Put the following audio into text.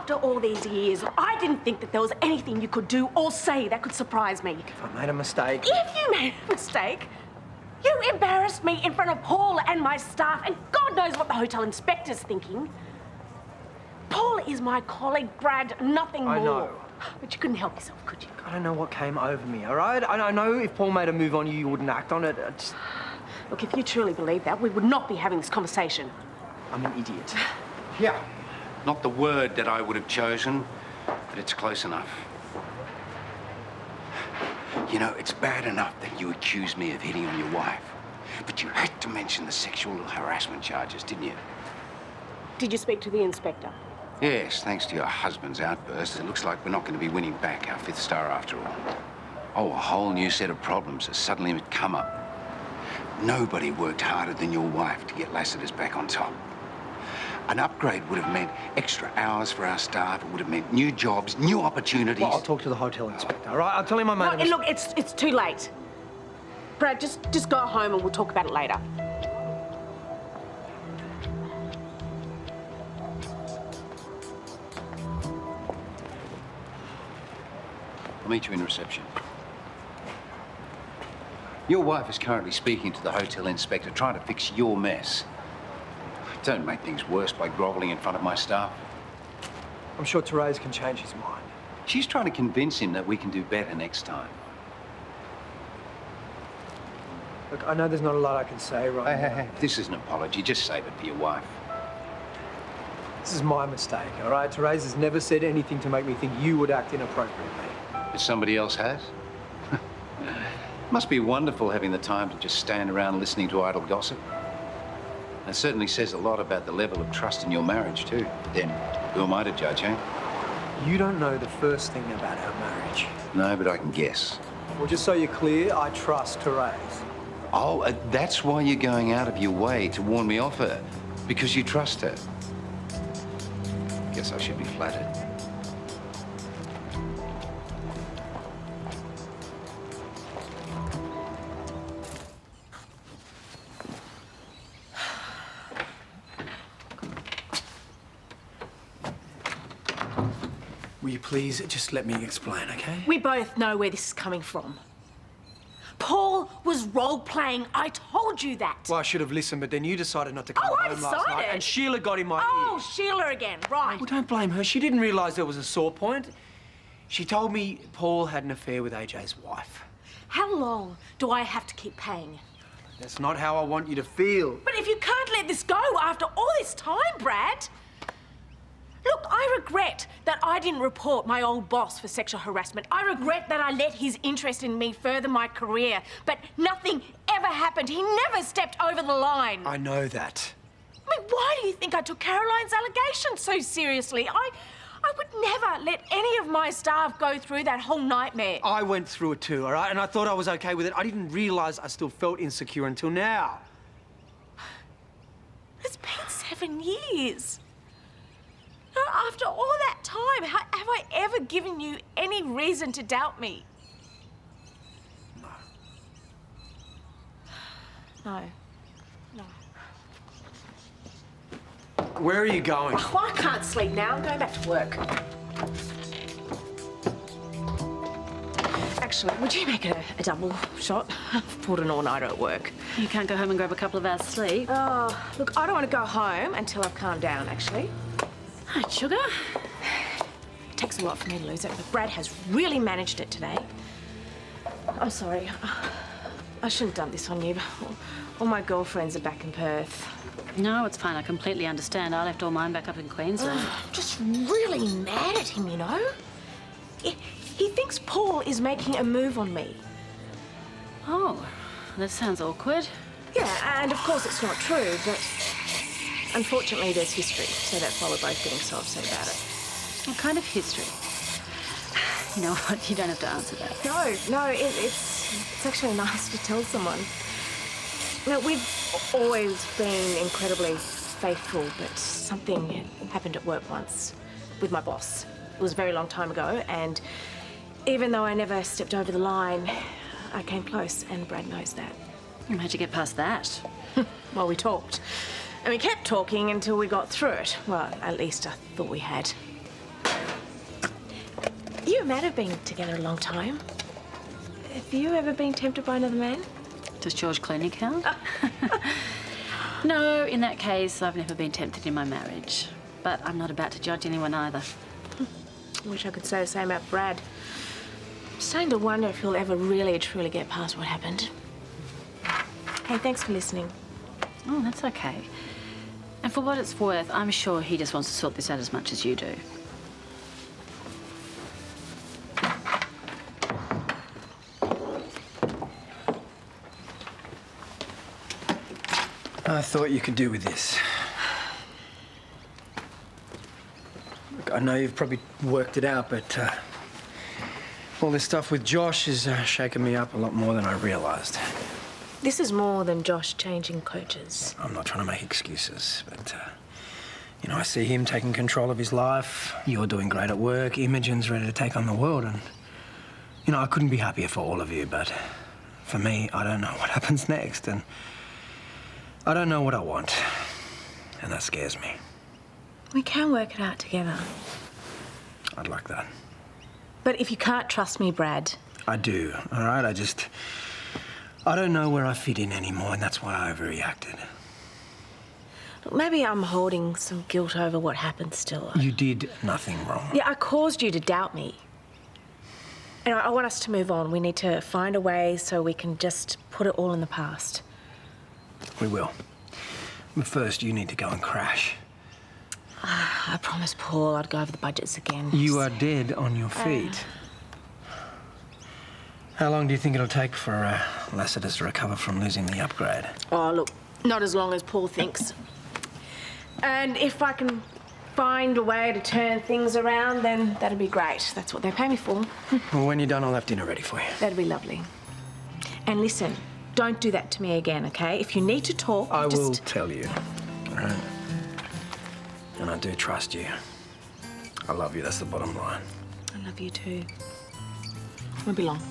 after all these years, I didn't think that there was anything you could do or say that could surprise me. If I made a mistake... If you made a mistake, you embarrassed me in front of Paul and my staff, and God knows what the hotel inspector's thinking. Paul is my colleague, Brad, nothing more. I know. But you couldn't help yourself, could you? I don't know what came over me, all right? I know if Paul made a move on you, you wouldn't act on it. Look, if you truly believe that, we would not be having this conversation. I'm an idiot. Yeah. Not the word that I would have chosen, but it's close enough. You know, it's bad enough that you accused me of hitting on your wife, but you had to mention the sexual harassment charges, didn't you? Did you speak to the inspector? Yes, thanks to your husband's outburst, it looks like we're not going to be winning back our 5th star after all. Oh, a whole new set of problems has suddenly come up. Nobody worked harder than your wife to get Lassiters back on top. An upgrade would have meant extra hours for our staff. It would have meant new jobs, new opportunities. Well, I'll talk to the hotel inspector, all right? I'll tell him I made a mistake. Look, it's too late. Brad, just go home and we'll talk about it later. I'll meet you in reception. Your wife is currently speaking to the hotel inspector, trying to fix your mess. Don't make things worse by grovelling in front of my staff. I'm sure Terese can change his mind. She's trying to convince him that we can do better next time. Look, I know there's not a lot I can say right now. Hey. This is an apology. Just save it for your wife. This is my mistake, all right? Terese has never said anything to make me think you would act inappropriately. But somebody else has? Must be wonderful having the time to just stand around listening to idle gossip. That certainly says a lot about the level of trust in your marriage, too. But then, who am I to judge, eh? You don't know the first thing about our marriage. No, but I can guess. Well, just so you're clear, I trust Terese. Oh, that's why you're going out of your way to warn me off her. Because you trust her. Guess I should be flattered. Will you please just let me explain, okay? We both know where this is coming from. Paul was role-playing. I told you that. Well, I should have listened, but then you decided not to come home last night. decided? And Sheila got in my Oh, ear. Sheila again, right. Well, don't blame her. She didn't realise there was a sore point. She told me Paul had an affair with AJ's wife. How long do I have to keep paying? That's not how I want you to feel. But if you can't let this go after all this time, Brad... Look, I regret that I didn't report my old boss for sexual harassment. I regret that I let his interest in me further my career. But nothing ever happened. He never stepped over the line. I know that. I mean, why do you think I took Caroline's allegations so seriously? I would never let any of my staff go through that whole nightmare. I went through it too, all right? And I thought I was okay with it. I didn't realise I still felt insecure until now. It's been 7 years. After all that time, have I ever given you any reason to doubt me? No. No. Where are you going? Oh, I can't sleep now. I'm going back to work. Actually, would you make a double shot? I've pulled an all-nighter at work. You can't go home and grab a couple of hours sleep. Oh, look, I don't want to go home until I've calmed down, actually. Right, sugar. It takes a lot for me to lose it, but Brad has really managed it today. I'm sorry. I shouldn't have done this on you. All my girlfriends are back in Perth. No, it's fine. I completely understand. I left all mine back up in Queensland. I'm just really mad at him, you know? He thinks Paul is making a move on me. Oh, that sounds awkward. Yeah, and of course it's not true, but unfortunately there's history, so that's why we're both getting so upset about it. What kind of history? You know what? You don't have to answer that. No, it's actually nice to tell someone. No, we've always been incredibly faithful, but something happened at work once with my boss. It was a very long time ago, and even though I never stepped over the line, I came close, and Brad knows that. How'd you get past that? Well, we talked. And we kept talking until we got through it. Well, at least I thought we had. You and Matt have been together a long time. Have you ever been tempted by another man? Does George Clooney count? No, in that case, I've never been tempted in my marriage. But I'm not about to judge anyone either. I wish I could say the same about Brad. I'm starting to wonder if he'll ever really, truly get past what happened. Hey, thanks for listening. Oh, that's okay. And for what it's worth, I'm sure he just wants to sort this out as much as you do. I thought you could do with this. Look, I know you've probably worked it out, but all this stuff with Josh is shaking me up a lot more than I realised. This is more than Josh changing coaches. I'm not trying to make excuses, but, you know, I see him taking control of his life. You're doing great at work. Imogen's ready to take on the world, and, you know, I couldn't be happier for all of you, but for me, I don't know what happens next, and I don't know what I want, and that scares me. We can work it out together. I'd like that. But if you can't trust me, Brad... I do, all right? I don't know where I fit in anymore, and that's why I overreacted. Look, maybe I'm holding some guilt over what happened still. You did nothing wrong. Yeah, I caused you to doubt me. And I want us to move on. We need to find a way so we can just put it all in the past. We will. But first, you need to go and crash. I promised Paul I'd go over the budgets again. You are dead on your feet. How long do you think it'll take for Lassiters to recover from losing the upgrade? Oh, look, not as long as Paul thinks. And if I can find a way to turn things around, then that'd be great. That's what they pay me for. Well, when you're done, I'll have dinner ready for you. That'd be lovely. And listen, don't do that to me again, okay? If you need to talk, I will tell you, all right? And I do trust you. I love you, that's the bottom line. I love you too. Won't be long.